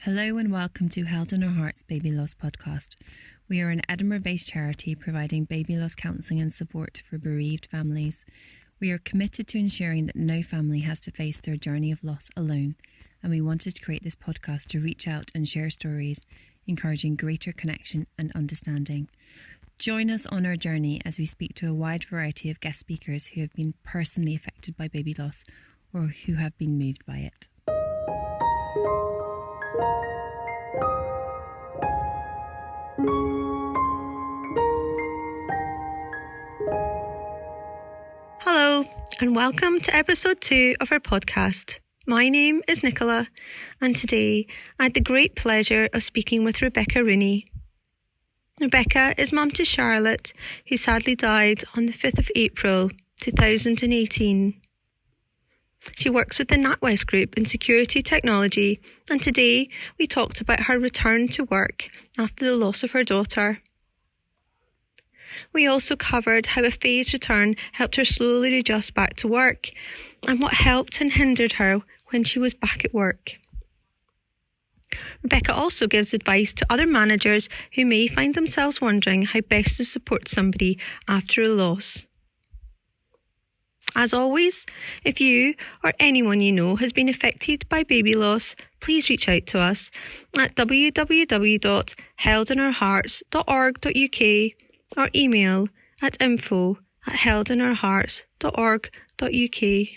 Hello and welcome to Held in Our Hearts Baby Loss Podcast. We are an Edinburgh-based charity providing baby loss counselling and support for bereaved families. We are committed to ensuring that no family has to face their journey of loss alone, and we wanted to create this podcast to reach out and share stories, encouraging greater connection and understanding. Join us on our journey as we speak to a wide variety of guest speakers who have been personally affected by baby loss or who have been moved by it. Hello, and welcome to episode 2 of our podcast. My name is Nicola, and today I had the great pleasure of speaking with Rebecca Rooney. Rebecca is mum to Charlotte, who sadly died on the 5th of April 2018. She works with the NatWest Group in security technology, and today we talked about her return to work after the loss of her daughter. We also covered how a phased return helped her slowly readjust back to work and what helped and hindered her when she was back at work. Rebecca also gives advice to other managers who may find themselves wondering how best to support somebody after a loss. As always, if you or anyone you know has been affected by baby loss, please reach out to us at www.heldinourhearts.org.uk or email at info@heldinourhearts.org.uk.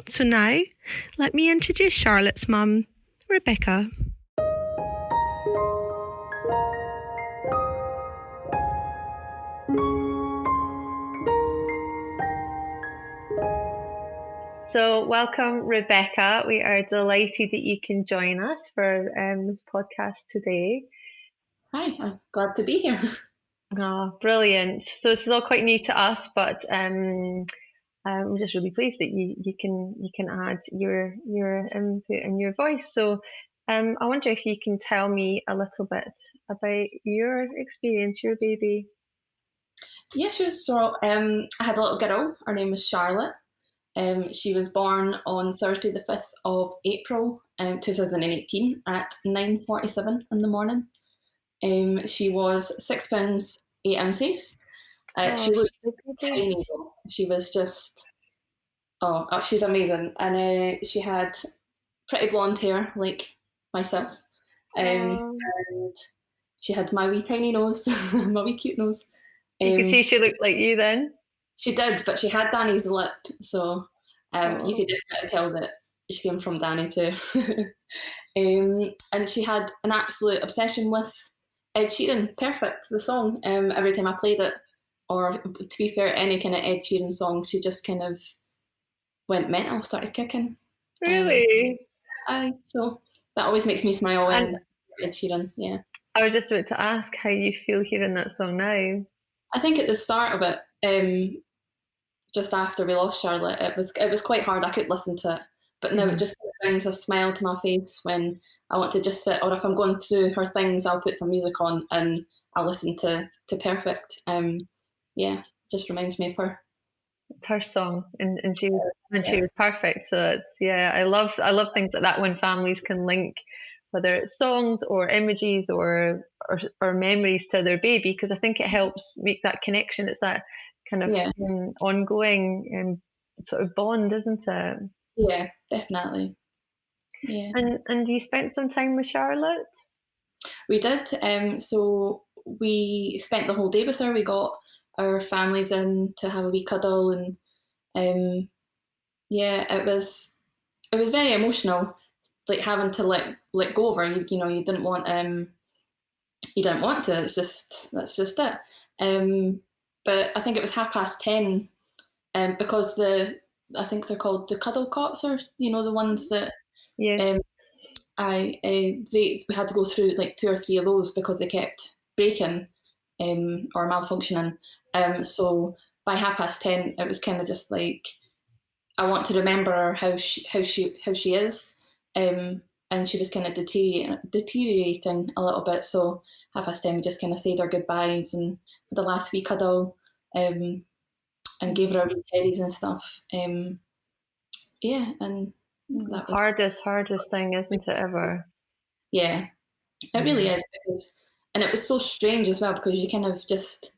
So now, let me introduce Charlotte's mum, Rebecca. So welcome, Rebecca. We are delighted that you can join us for this podcast today. Hi, I'm glad to be here. Oh, brilliant. So this is all quite new to us, but I'm just really pleased that you can add your input and your voice. So I wonder if you can tell me a little bit about your experience, your baby. Yeah, sure. So I had a little girl. Her name was Charlotte. She was born on Thursday, the 5th of April, 2018 at 9:47 in the morning. She was 6 pounds 8 ounces. She looked tiny though. She was just, she's amazing. And she had pretty blonde hair like myself. And she had my wee tiny nose, my wee cute nose. You could see she looked like you then. She did, but she had Danny's lip, so you could definitely tell that she came from Danny too. And she had an absolute obsession with Ed Sheeran, Perfect, the song. Every time I played it, or to be fair, any kind of Ed Sheeran song, she just kind of went mental, started kicking. Really? So that always makes me smile when Ed Sheeran, yeah. I was just about to ask how you feel hearing that song now. I think at the start of it, just after we lost Charlotte, it was quite hard. I couldn't listen to it, but now it just brings a smile to my face when I want to just sit, or if I'm going through her things, I'll put some music on and I'll listen to Perfect. Yeah, just reminds me of her. It's her song, and she was perfect. So it's I love things like that when families can link whether it's songs or images or memories to their baby, because I think it helps make that connection. It's that kind of ongoing sort of bond, isn't it? Yeah, definitely. Yeah. And you spent some time with Charlotte? We did. So we spent the whole day with her. We got our families in to have a wee cuddle, and it was very emotional, like having to let go of her. You know, you didn't want to. That's just it. But I think it was 10:30, because I think they're called the cuddle cots, or the ones that. Yes. We had to go through like 2 or 3 of those because they kept breaking or malfunctioning. So by 10:30, it was kind of just like, I want to remember her how she is, and she was kind of deteriorating a little bit. So 10:30, we just kind of said our goodbyes and the last wee cuddle, and gave her our wee teddies and stuff. And the hardest thing, isn't it, ever? Yeah, it really is, and it was so strange as well, because you kind of just,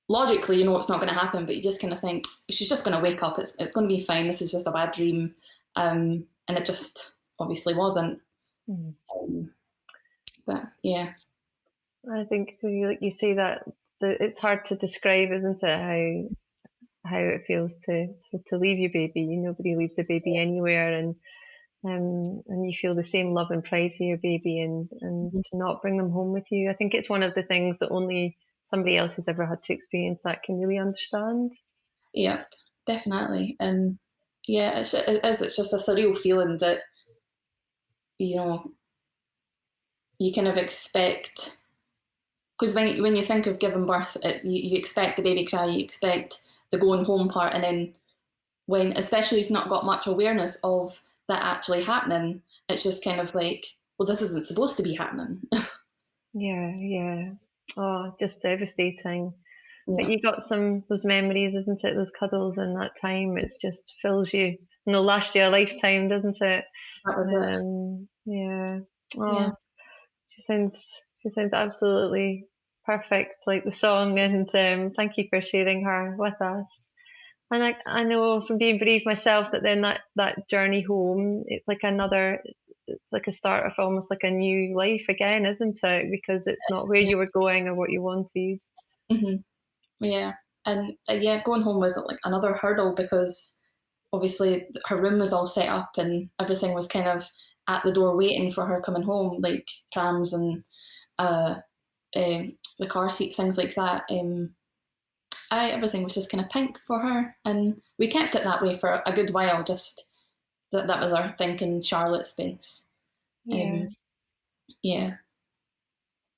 logically, it's not going to happen, but you just kind of think, she's just going to wake up, it's going to be fine, this is just a bad dream. And it just obviously wasn't. But yeah. I think, like you say, that it's hard to describe, isn't it, how it feels to leave your baby. Nobody leaves a baby anywhere, and you feel the same love and pride for your baby, and to not bring them home with you. I think it's one of the things that only somebody else who's ever had to experience that can really understand. Yeah, definitely. And yeah, it's just a surreal feeling that, you kind of expect, because when you think of giving birth, you expect the baby cry, you expect the going home part, and then especially if you've not got much awareness of that actually happening, it's just kind of like, well, this isn't supposed to be happening. Yeah. Oh, just devastating. Yeah. But you got those memories, isn't it? Those cuddles in that time. It just fills you, lasts you a lifetime, doesn't it? That was it. Yeah. Oh, Yeah. she sounds absolutely perfect, like the song. And thank you for sharing her with us. And I know from being bereaved myself that then that journey home, it's like a start of almost like a new life again, isn't it? Because it's not where you were going or what you wanted. Mm-hmm. Yeah. And going home was like another hurdle, because obviously her room was all set up and everything was kind of at the door waiting for her coming home, like prams and the car seat, things like that. Everything was just kind of pink for her, and we kept it that way for a good while. Just that was our thinking Charlotte space. Yeah. Yeah.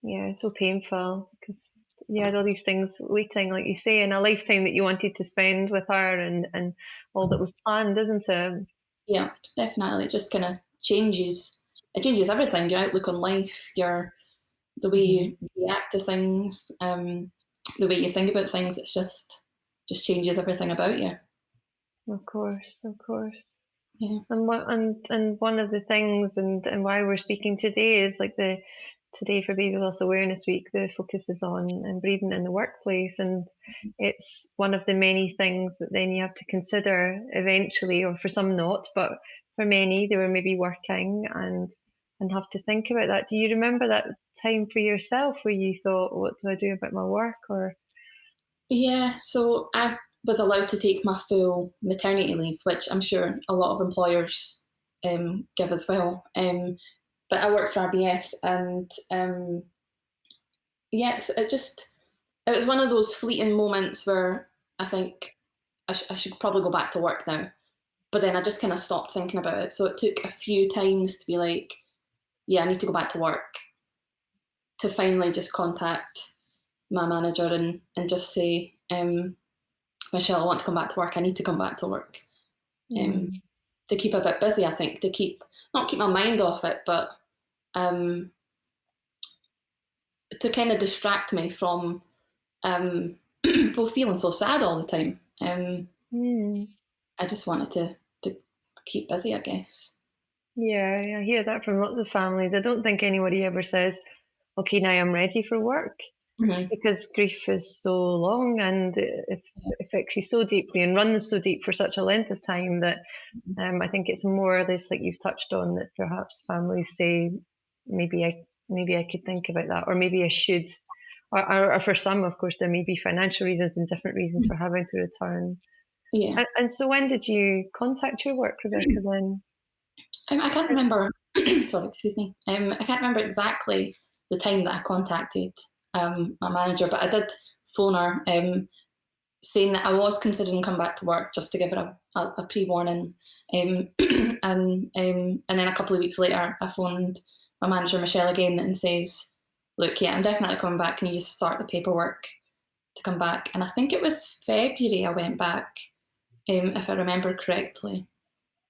Yeah, so painful, because you had all these things waiting, like you say, in a lifetime that you wanted to spend with her, and all that was planned, isn't it? Yeah, definitely. It just kind of changes. It changes everything. Your outlook on life, the way you react to things, the way you think about things. It's just changes everything about you. Of course. Yeah. And one of the things, and why we're speaking today, is like today for Baby Loss Awareness Week, the focus is on bereavement in the workplace, and it's one of the many things that then you have to consider eventually, or for some not, but for many, they were maybe working and have to think about that. Do you remember that time for yourself where you thought, what do I do about my work? Or Yeah, so I was allowed to take my full maternity leave, which I'm sure a lot of employers give as well. But I worked for RBS, and yes, it was one of those fleeting moments where I think I should probably go back to work now. But then I just kind of stopped thinking about it. So it took a few times to be like, yeah, I need to go back to work, to finally just contact my manager and just say, Michelle, I want to come back to work. I need to come back to work. To keep a bit busy, I think, to not keep my mind off it, but to kind of distract me from feeling so sad all the time. I just wanted to keep busy, I guess. Yeah, I hear that from lots of families. I don't think anybody ever says, okay, now I'm ready for work. Because grief is so long, and it affects you so deeply and runs so deep for such a length of time that I think it's more or less like you've touched on, that perhaps families say, maybe I could think about that, or maybe I should, or for some, of course, there may be financial reasons and different reasons for having to return. Yeah. And so when did you contact your work, Rebecca, then? I can't remember. Sorry, excuse me. I can't remember exactly the time that I contacted my manager, but I did phone her, saying that I was considering coming back to work, just to give her a pre-warning. And then a couple of weeks later, I phoned my manager, Michelle, again, and says, look, yeah, I'm definitely coming back. Can you just start the paperwork to come back? And I think it was February I went back, if I remember correctly.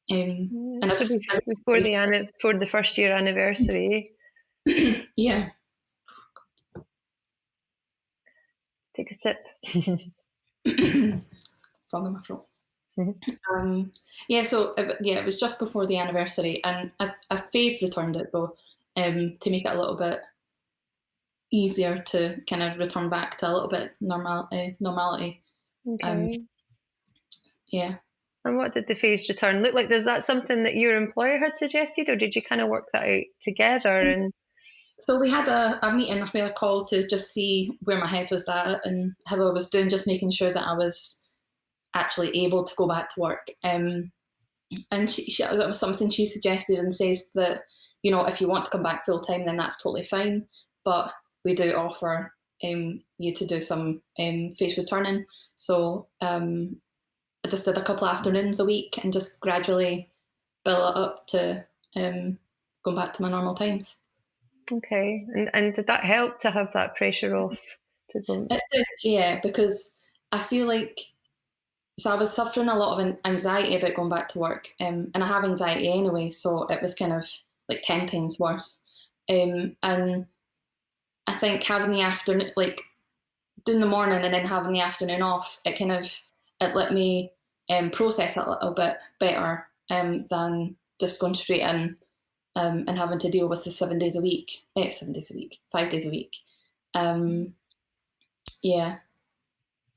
And I just before the first year anniversary. Yeah. Take a sip. Frog in my throat. So it was just before the anniversary, and I phase returned it though, to make it a little bit easier to kind of return back to a little bit normality. Okay. Yeah. And what did the phased return look like? Is that something that your employer had suggested, or did you kind of work that out together? And So we had a meeting, we had a call to just see where my head was at and how I was doing, just making sure that I was actually able to go back to work. And that was something she suggested, and says that, if you want to come back full time, then that's totally fine. But we do offer you to do some phased returning. So I just did a couple of afternoons a week and just gradually build it up to going back to my normal times. okay, and did that help to have that pressure off to go? It did, yeah, because I feel like, so I was suffering a lot of anxiety about going back to work, and I have anxiety anyway, so it was kind of like 10 times worse. And I think having the afternoon, like doing the morning and then having the afternoon off, it let me process it a little bit better than just going straight in and having to deal with the 5 days a week. Yeah.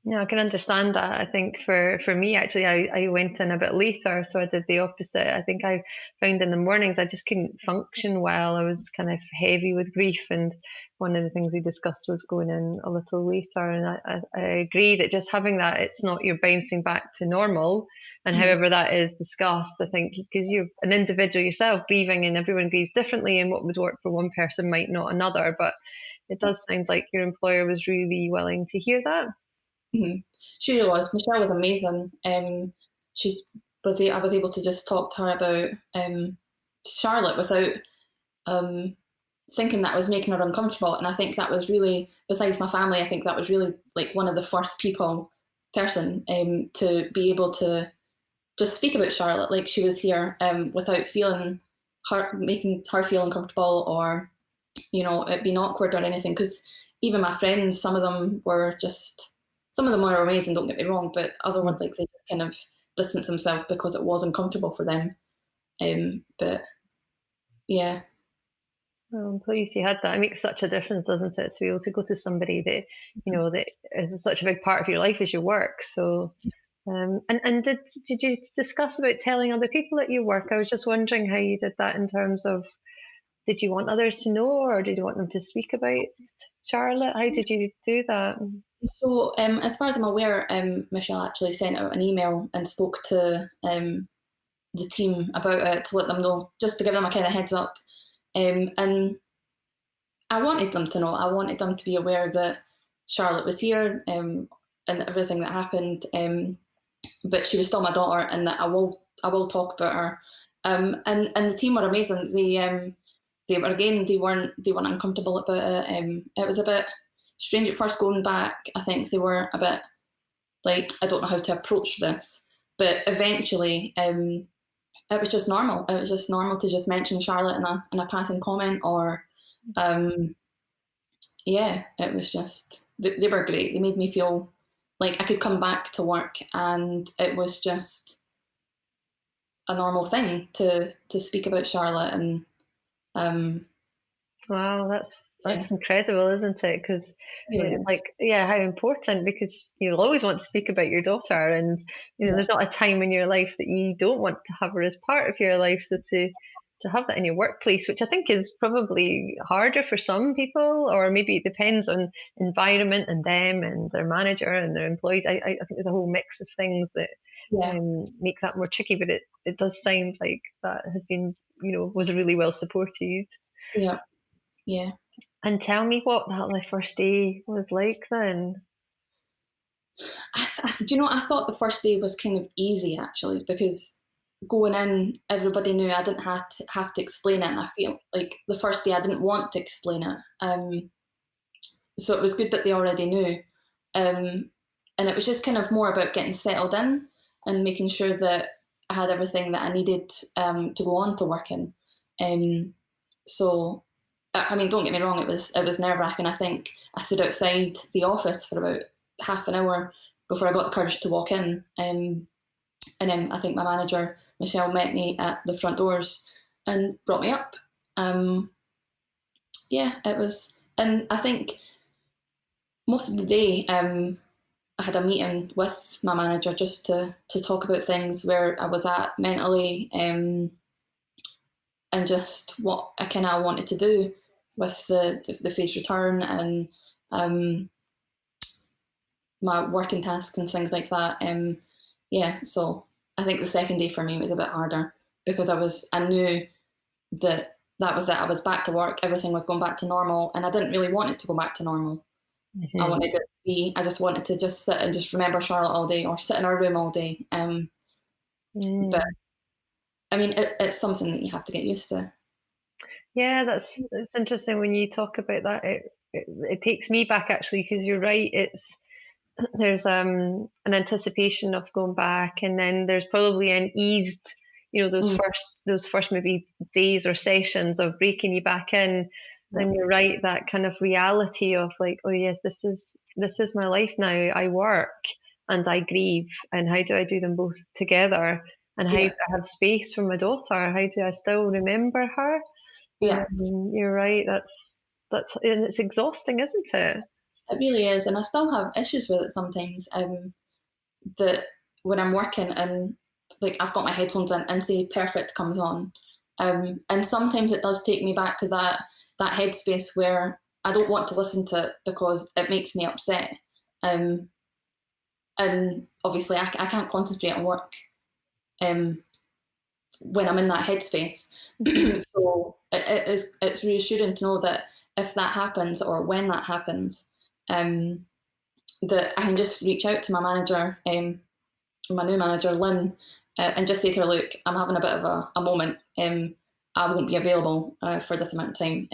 Yeah, I can understand that. I think for me, actually, I went in a bit later, so I did the opposite. I think I found in the mornings I just couldn't function well. I was kind of heavy with grief, and one of the things we discussed was going in a little later. And I agree that just having that, it's not you're bouncing back to normal, and however that is discussed, I think because you're an individual yourself grieving, and everyone grieves differently, and what would work for one person might not another. But it does sound like your employer was really willing to hear that. Mm-hmm. She really was. Michelle was amazing. I was able to just talk to her about Charlotte without thinking that was making her uncomfortable. And I think that was really, besides my family, I think that was really like one of the first person to be able to just speak about Charlotte like she was here, without making her feel uncomfortable, or it being awkward or anything. Because even my friends, some of them were amazing, don't get me wrong, but other ones, like, they kind of distanced themselves because it was uncomfortable for them. But yeah. Oh, I'm pleased you had that. It makes such a difference, doesn't it, to be able to go to somebody that that is such a big part of your life as your work. So, and did you discuss about telling other people at your work? I was just wondering how you did that in terms of, did you want others to know, or did you want them to speak about Charlotte? How did you do that? So, as far as I'm aware, Michelle actually sent out an email and spoke to the team about it to let them know, just to give them a kind of heads up. And I wanted them to know. I wanted them to be aware that Charlotte was here, and everything that happened. But she was still my daughter, and that I will talk about her. And the team were amazing. They weren't uncomfortable about it. It was a bit strange at first going back. I think they were a bit like, I don't know how to approach this, but eventually it was just normal. It was just normal to just mention Charlotte in a passing comment, or it was just, they were great. They made me feel like I could come back to work, and it was just a normal thing to speak about Charlotte. And wow, that's incredible, isn't it? Because how important, because you'll always want to speak about your daughter, and there's not a time in your life that you don't want to have her as part of your life. So to have that in your workplace, which I think is probably harder for some people, or maybe it depends on environment and them and their manager and their employees. I think there's a whole mix of things that make that more tricky, but it does sound like that has been, was really well supported. Yeah. And tell me what that first day was like then. I thought the first day was kind of easy, actually, because going in, everybody knew I didn't have to explain it, and I feel like the first day I didn't want to explain it. So it was good that they already knew. And it was just kind of more about getting settled in and making sure that I had everything that I needed to go on to working. So, I mean, don't get me wrong, it was nerve-wracking. I think I stood outside the office for about half an hour before I got the courage to walk in. And then I think my manager, Michelle, met me at the front doors and brought me up. It was, and I think most of the day, I had a meeting with my manager just to talk about things, where I was at mentally, and just what I kind of wanted to do with the phase return, and my working tasks and things like that. So I think the second day for me was a bit harder, because I knew that was it. I was back to work. Everything was going back to normal, and I didn't really want it to go back to normal. Mm-hmm. I just wanted to just sit and just remember Charlotte all day, or sit in our room all day. But I mean, it's something that you have to get used to. Yeah, it's interesting when you talk about that. It takes me back, actually, because you're right. There's an anticipation of going back, and then there's probably an eased, those first maybe days or sessions of breaking you back in. And you're right, that kind of reality of like, oh yes, this is my life now. I work and I grieve, and how do I do them both together? And how do I have space for my daughter? How do I still remember her? Yeah, you're right. That's and it's exhausting, isn't it? it really is, and I still have issues with it sometimes. That when I'm working and like I've got my headphones in and say Perfect comes on, and sometimes it does take me back to that headspace where I don't want to listen to it because it makes me upset. And obviously I can't concentrate on work when I'm in that headspace. So it's reassuring to know that if that happens, or when that happens, that I can just reach out to my manager, my new manager, Lynn, and just say to her, look, I'm having a bit of a moment. I won't be available for this amount of time.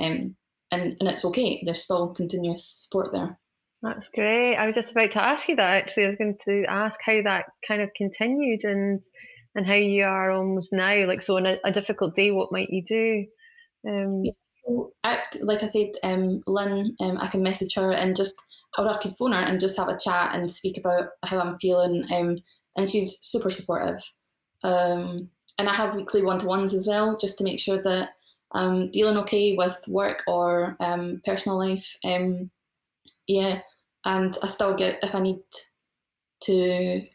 And it's okay. There's still continuous support there. That's great. I was just about to ask you that, actually. I was going to ask how that kind of continued, and how you are almost now. Like, so on a difficult day, what might you do? So like I said, Lynn, I can message her and I could phone her and just have a chat and speak about how I'm feeling. And she's super supportive. And I have weekly one-to-ones as well, just to make sure that I'm dealing okay with work or personal life. And I still get, if I need to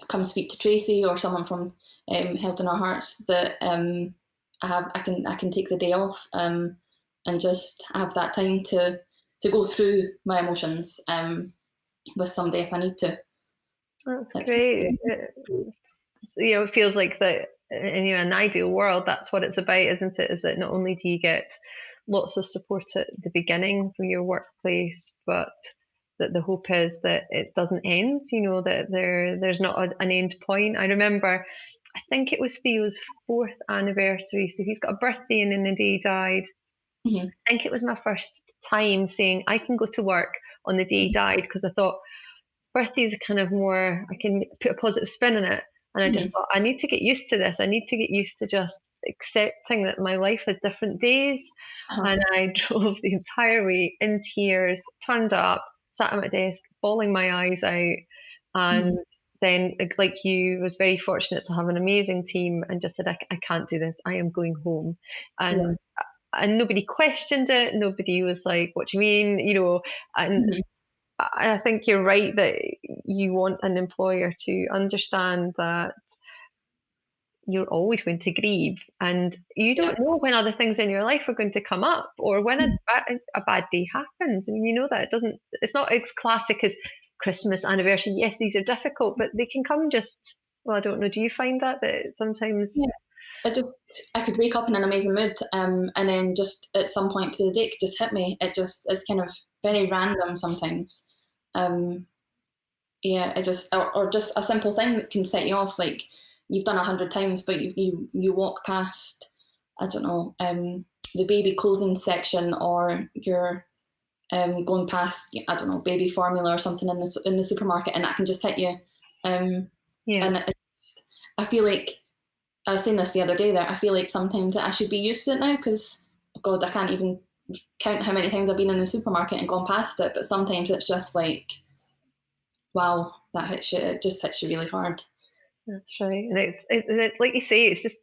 come speak to Tracy or someone from Health in Our Hearts, that I can take the day off and just have that time to go through my emotions with somebody if I need to. That's great. It feels like that in an ideal world, that's what it's about, isn't it? Is that not only do you get lots of support at the beginning from your workplace, but that the hope is that it doesn't end, that there's not an end point. I remember, I think it was Theo's 4th anniversary, so he's got a birthday and then the day he died. Mm-hmm. I think it was my first time saying I can go to work on the day he died, because I thought birthdays are kind of more, I can put a positive spin in it. And I just thought, I need to get used to this. I need to get used to just accepting that my life has different days. And I drove the entire way in tears, turned up, sat at my desk, bawling my eyes out. And then, like you, was very fortunate to have an amazing team, and just said, I can't do this. I am going home. And nobody questioned it. Nobody was like, what do you mean? And I think you're right that you want an employer to understand that you're always going to grieve, and you don't know when other things in your life are going to come up, or when a bad day happens. I mean, that it's not as classic as Christmas, anniversary. Yes, these are difficult, but they can come I don't know. Do you find that sometimes? Yeah. I could wake up in an amazing mood, and then just at some point through the day, it could just hit me. It's kind of very random sometimes. It just or just a simple thing that can set you off. Like you've done 100 times, but you walk past, I don't know, the baby clothing section, or you're going past, I don't know, baby formula or something in the supermarket, and that can just hit you. And I feel like, I was saying this the other day, that I feel like sometimes I should be used to it now, because God, I can't even count how many times I've been in the supermarket and gone past it. But sometimes it's just like, wow, that hits you. It just hits you really hard. That's right. And it's like you say, it's just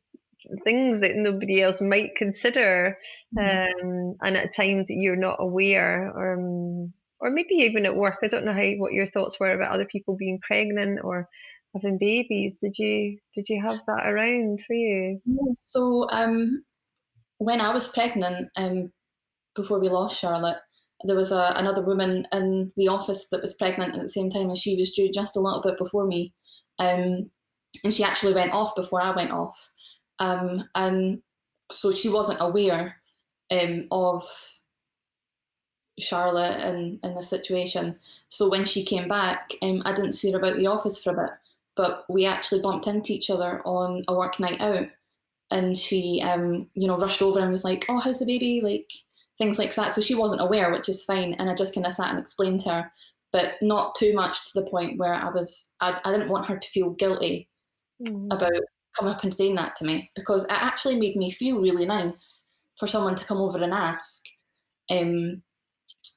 things that nobody else might consider, and at times that you're not aware, or maybe even at work. I don't know what your thoughts were about other people being pregnant or having babies. Did you have that around for you? So when I was pregnant, before we lost Charlotte, there was another woman in the office that was pregnant at the same time, and she was due just a little bit before me. And she actually went off before I went off. And so she wasn't aware of Charlotte and the situation. So when she came back, I didn't see her about the office for a bit, but we actually bumped into each other on a work night out. And she, rushed over and was like, "Oh, how's the baby?" Like, things like that. So she wasn't aware, which is fine. And I just kind of sat and explained to her, but not too much to the point where I didn't want her to feel guilty about coming up and saying that to me, because it actually made me feel really nice for someone to come over and ask. And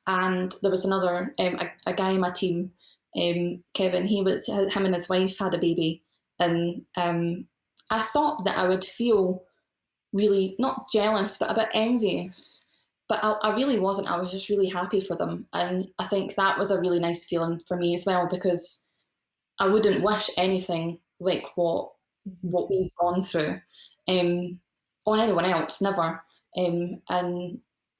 there was another, a guy in my team, Kevin, him and his wife had a baby. And I thought that I would feel really, not jealous, but a bit envious. But I really wasn't. I was just really happy for them. And I think that was a really nice feeling for me as well, because I wouldn't wish anything like what we've gone through on anyone else, never. And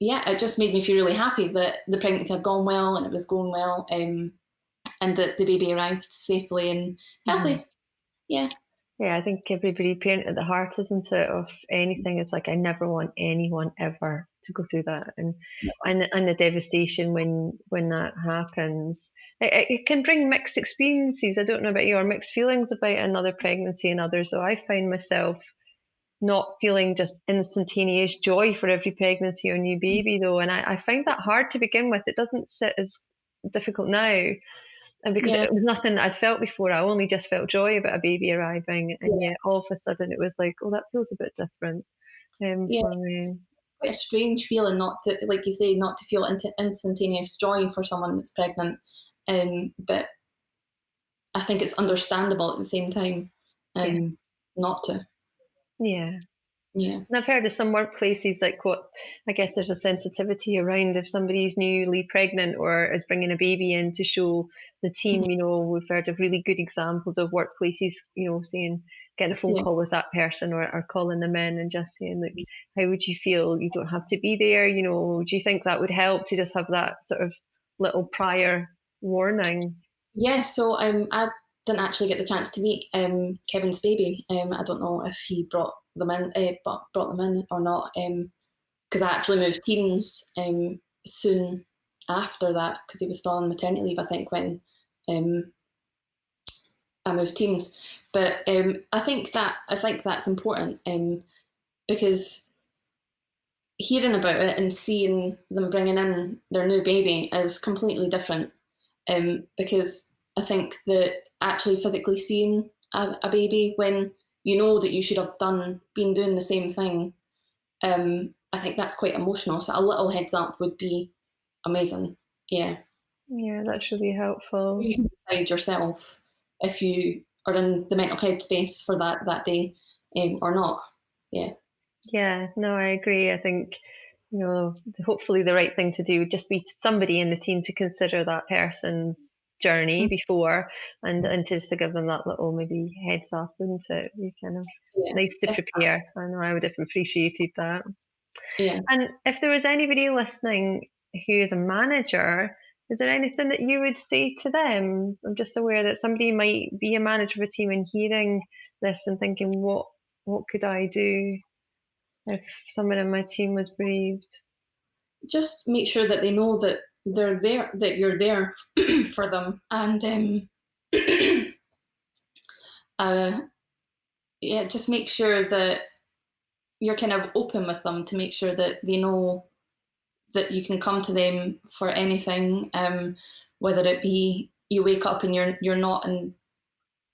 yeah, it just made me feel really happy that the pregnancy had gone well and it was going well, and that the baby arrived safely and healthy. Yeah. Yeah, I think everybody parent at the heart, isn't it, of anything. It's like, I never want anyone ever to go through that, and the devastation when that happens. It can bring mixed experiences. I don't know about you, or mixed feelings about another pregnancy and others. So I find myself not feeling just instantaneous joy for every pregnancy or new baby, though, and I find that hard to begin with. It doesn't sit as difficult now. And because it was nothing I'd felt before, I only just felt joy about a baby arriving, and yet all of a sudden it was like, oh, that feels a bit different for me. It's quite a strange feeling not to, like you say, not to feel instantaneous joy for someone that's pregnant. But I think it's understandable at the same time not to. Yeah. Yeah. And I've heard of some workplaces, like, I guess there's a sensitivity around if somebody's newly pregnant or is bringing a baby in to show the team. We've heard of really good examples of workplaces, saying, getting a phone call with that person, or calling them in and just saying, like, how would you feel? You don't have to be there. Do you think that would help to just have that sort of little prior warning? Yeah, so I didn't actually get the chance to meet Kevin's baby. I don't know if he brought them in or not, because I actually moved teams soon after that, because he was still on maternity leave, I think, when I moved teams. But I think that's important, because hearing about it and seeing them bringing in their new baby is completely different. Because I think that actually physically seeing a baby when you know that you should have been doing the same thing, I think that's quite emotional. So a little heads up would be amazing. Yeah. Yeah, that's really helpful. You can decide yourself if you are in the mental headspace for that day or not. Yeah. Yeah, no, I agree. I think, hopefully the right thing to do would just be somebody in the team to consider that person's journey before, and just to give them that little maybe heads up, wouldn't it? Be kind of nice to prepare. I know I would have appreciated that. Yeah. And if there was anybody listening who is a manager, is there anything that you would say to them? I'm just aware that somebody might be a manager of a team and hearing this and thinking, what could I do if someone in my team was bereaved? Just make sure that they know that they're there, that you're there for them, and just make sure that you're kind of open with them, to make sure that they know that you can come to them for anything, whether it be you wake up and you're not in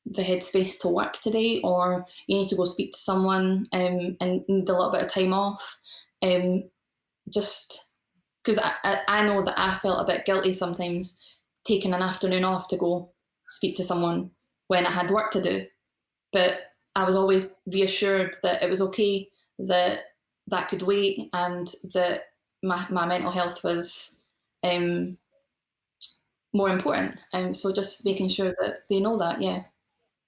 the headspace to work today, or you need to go speak to someone and need a little bit of time off. Just because I know that I felt a bit guilty sometimes taking an afternoon off to go speak to someone when I had work to do. but I was always reassured that it was okay, that could wait, and that my mental health was more important. So just making sure that they know that, yeah.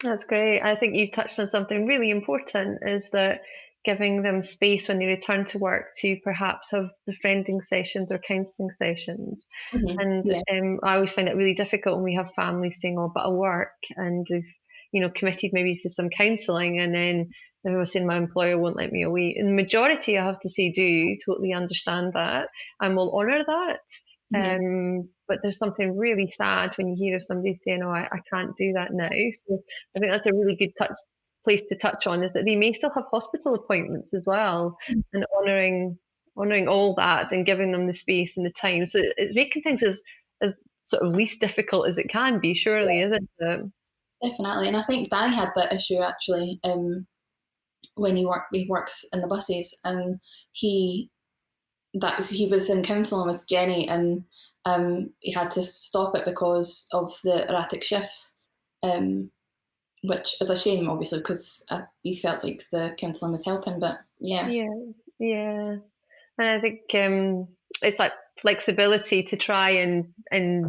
That's great. I think you've touched on something really important, is that giving them space when they return to work to perhaps have befriending sessions or counselling sessions. Mm-hmm. And Yeah. I always find it really difficult when we have families saying, oh, but I work, and they've committed maybe to some counselling, and then they were saying my employer won't let me away. And the majority, I have to say, do totally understand that and will honour that. Mm-hmm. But there's something really sad when you hear of somebody saying, oh, I can't do that now. So I think that's a really good place to touch on, is that they may still have hospital appointments as well, and honouring all that and giving them the space and the time. So it's making things as sort of least difficult as it can be, surely, Yeah, isn't it? definitely. And I think Danny had that issue actually when he works in the buses, and he was in counselling with Jenny, and he had to stop it because of the erratic shifts, which is a shame, obviously, because he felt like the counselling was helping. But yeah. Yeah. And I think it's like flexibility to try and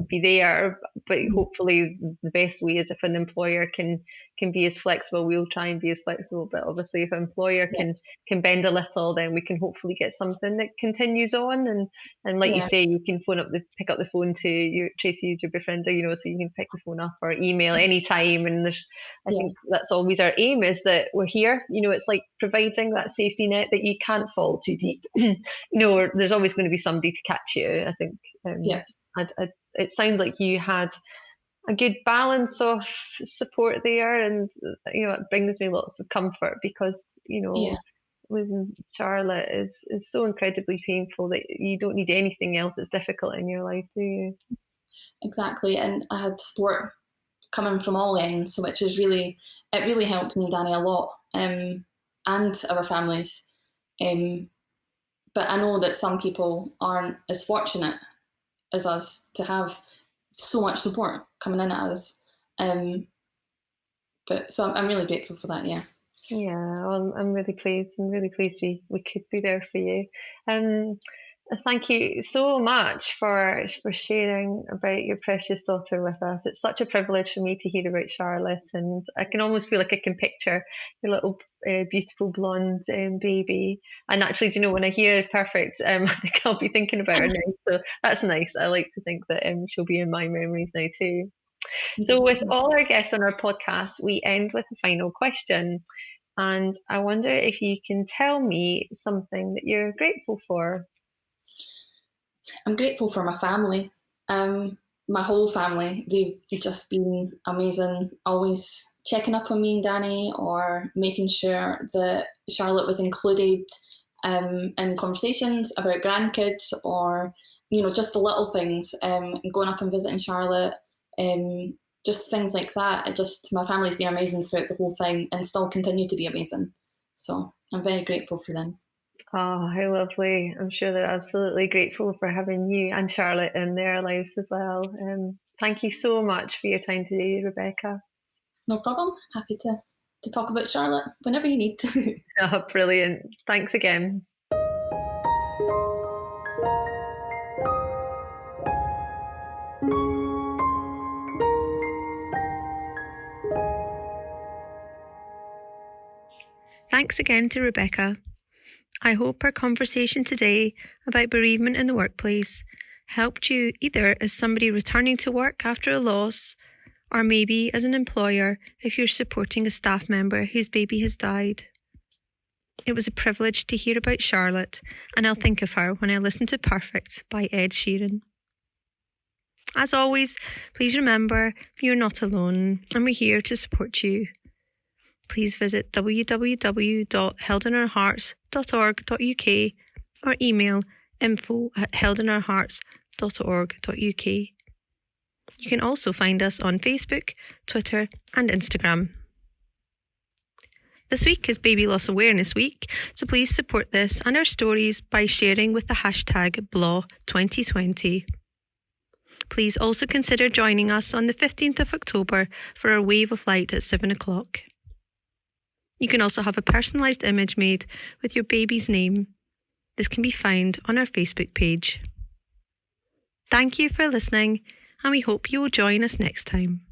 be there, but hopefully the best way is if an employer can be as flexible, we'll try and be as flexible. But obviously, if an employer can bend a little, then we can hopefully get something that continues on. And like you say, you can pick up the phone to your Tracy, your befriender, so you can pick the phone up or email anytime. And I think that's always our aim, is that we're here. It's like providing that safety net that you can't fall too deep. There's always going to be somebody to catch you. I think it sounds like you had a good balance of support there, and it brings me lots of comfort, because losing Charlotte is so incredibly painful that you don't need anything else that's difficult in your life, do you? Exactly. And I had support coming from all ends, which is really helped me and Danny a lot, and our families. But I know that some people aren't as fortunate as us to have so much support coming in at us. But so I'm really grateful for that. Yeah. Yeah, well, I'm really pleased. I'm really pleased we could be there for you. Thank you so much for sharing about your precious daughter with us. It's such a privilege for me to hear about Charlotte, and I can almost feel like I can picture your little beautiful blonde baby. And actually, when I hear perfect, I think I'll be thinking about her now. So that's nice. I like to think that she'll be in my memories now too. So with all our guests on our podcast, we end with a final question. And I wonder if you can tell me something that you're grateful for. I'm grateful for my family. My whole family. They've just been amazing, always checking up on me and Danny, or making sure that Charlotte was included in conversations about grandkids, or just the little things, going up and visiting Charlotte, just things like that. My family's been amazing throughout the whole thing, and still continue to be amazing. So I'm very grateful for them. Oh, how lovely. I'm sure they're absolutely grateful for having you and Charlotte in their lives as well. Thank you so much for your time today, Rebecca. No problem. Happy to talk about Charlotte whenever you need. Oh, brilliant. Thanks again. Thanks again to Rebecca. I hope our conversation today about bereavement in the workplace helped you, either as somebody returning to work after a loss, or maybe as an employer if you're supporting a staff member whose baby has died. It was a privilege to hear about Charlotte, and I'll think of her when I listen to Perfect by Ed Sheeran. As always, please remember you're not alone, and we're here to support you. Please visit www.heldinourhearts.org.uk or email info@heldinourhearts.org.uk. You can also find us on Facebook, Twitter and Instagram. This week is Baby Loss Awareness Week, so please support this and our stories by sharing with the hashtag BLAW2020. Please also consider joining us on the 15th of October for our Wave of Light at 7 o'clock. You can also have a personalised image made with your baby's name. This can be found on our Facebook page. Thank you for listening, and we hope you will join us next time.